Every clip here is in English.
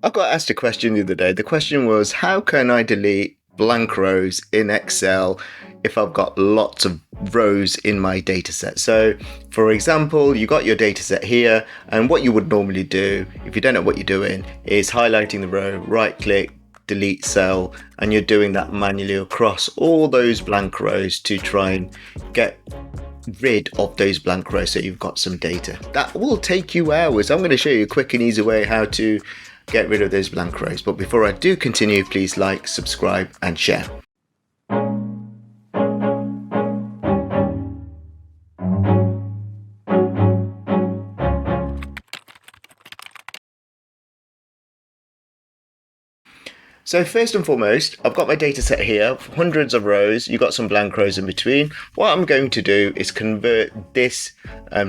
I got asked a question the other day. The question was, how can I delete blank rows in Excel if I've got lots of rows in my dataset? So, for example, you got your dataset here, and what you would normally do, if you don't know what you're doing, is highlighting the row, right click, delete cell, and you're doing that manually across all those blank rows to try and get rid of those blank rows so you've got some data. That will take you hours. I'm going to show you a quick and easy way how to get rid of those blank rows. But before I do continue, please like, subscribe and share. So first and foremost, I've got my data set here, hundreds of rows, you've got some blank rows in between. What I'm going to do is convert this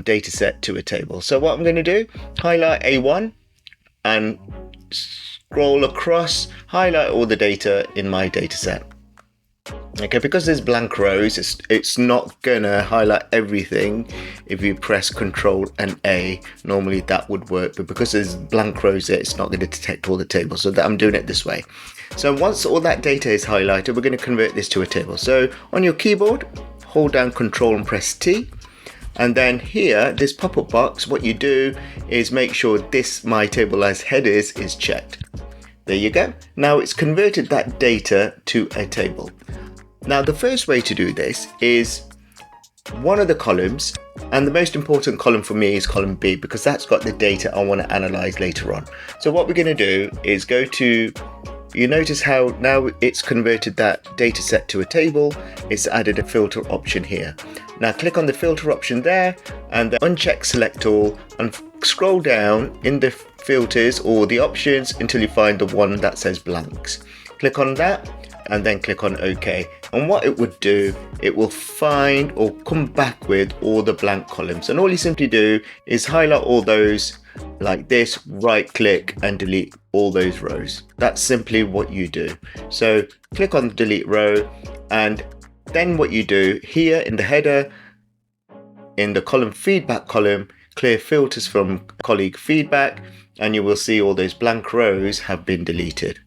data set to a table. So what I'm going to do, highlight A1 and scroll across, highlight all the data in my data set. Okay, because there's blank rows, it's not gonna highlight everything. If you press Control and A, normally that would work, but because there's blank rows there, it's not going to detect all the tables. So that I'm doing it this way. So once all that data is highlighted, we're going to convert this to a table. So on your keyboard, hold down Control and press T. And then here, this pop-up box, what you do is make sure this My Table as Headers is checked. There you go. Now it's converted that data to a table. Now the first way to do this is one of the columns, and the most important column for me is column B because that's got the data I want to analyze later on. So what we're going to do is go to, you notice how now it's converted that data set to a table. It's added a filter option here. Now click on the filter option there and then uncheck select all and scroll down in the filters or the options until you find the one that says blanks. Click on that and then click on OK. And what it would do, it will find or come back with all the blank columns. And all you simply do is highlight all those like this, right click and delete all those rows. That's simply what you do. So click on delete row, and then what you do here in the header, in the column feedback column, clear filters from colleague feedback, and you will see all those blank rows have been deleted.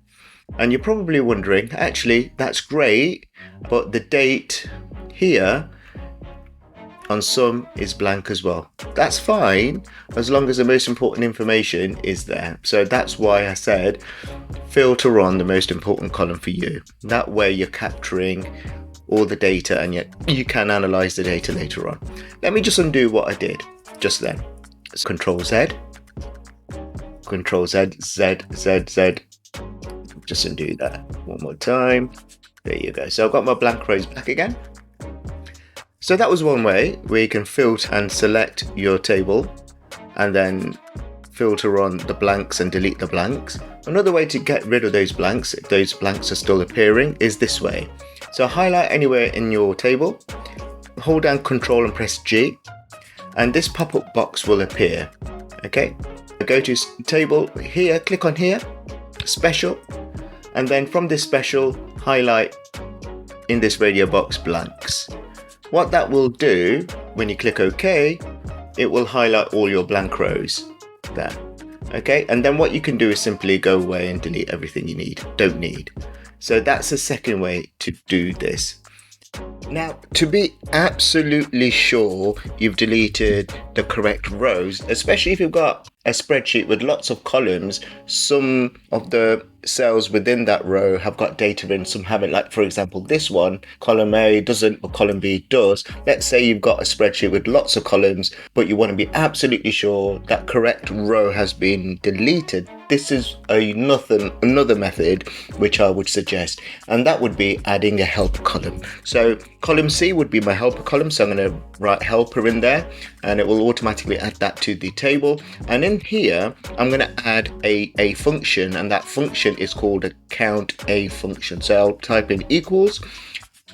And you're probably wondering, actually, that's great, but the date here on some is blank as well. That's fine, as long as the most important information is there. So that's why I said filter on the most important column for you. That way you're capturing all the data and yet you can analyze the data later on. Let me just undo what I did just then. Control Z, Control Z, Z, Z, Z. Just undo that one more time. There you go. So I've got my blank rows back again. So that was one way where you can filter and select your table and then filter on the blanks and delete the blanks. Another way to get rid of those blanks, if those blanks are still appearing, is this way. So highlight anywhere in your table, hold down Control and press G, and this pop-up box will appear. Okay, go to table here, click on here, special, and then from this special, highlight in this radio box blanks. What that will do when you click OK, it will highlight all your blank rows there. Okay, and then what you can do is simply go away and delete everything you don't need. So that's the second way to do this. Now, to be absolutely sure you've deleted the correct rows, especially if you've got a spreadsheet with lots of columns, some of the cells within that row have got data in, some haven't. Like for example, this one, column A doesn't, but column B does. Let's say you've got a spreadsheet with lots of columns, but you want to be absolutely sure that correct row has been deleted. This is another method which I would suggest, and that would be adding a helper column. So column C would be my helper column, so I'm going to write helper in there and it will automatically add that to the table. And in here I'm going to add a function, and that function is called a count A function. So I'll type in equals,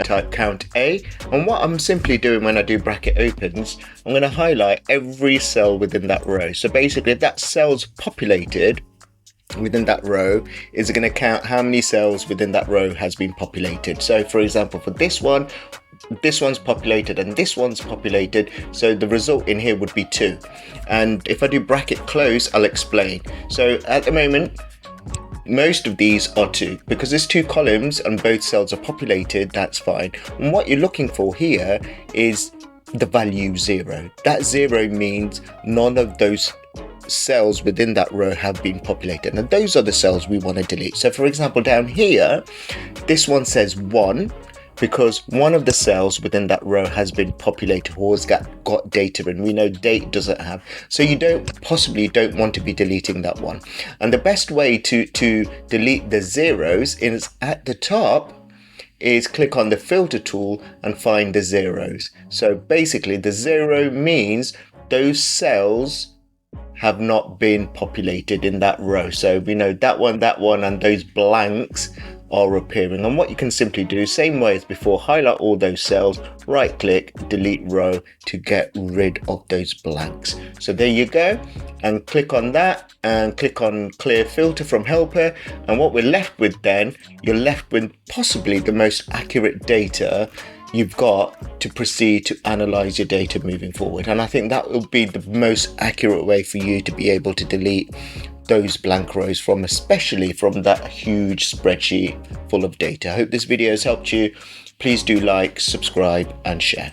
type count A, and what I'm simply doing when I do bracket opens, I'm going to highlight every cell within that row. So basically if that cell's populated within that row, is going to count how many cells within that row has been populated. So for example, for this one's populated and this one's populated, so the result in here would be 2. And if I do bracket close, I'll explain. So at the moment most of these are 2 because there's 2 columns and both cells are populated. That's fine. And what you're looking for here is the value 0. That 0 means none of those cells within that row have been populated, and those are the cells we want to delete. So for example, down here this one says 1 because one of the cells within that row has been populated or has got data, and we know date doesn't have, so you don't want to be deleting that one. And the best way to delete the zeros is at the top is click on the filter tool and find the zeros. So basically the 0 means those cells have not been populated in that row. So we know that one and those blanks are appearing. And what you can simply do, same way as before, highlight all those cells, right click, delete row to get rid of those blanks. So there you go, and click on that and click on clear filter from helper, and what we're left with then, you're left with possibly the most accurate data you've got to proceed to analyze your data moving forward. And I think that will be the most accurate way for you to be able to delete those blank rows especially from that huge spreadsheet full of data. I hope this video has helped you. Please do like, subscribe and share.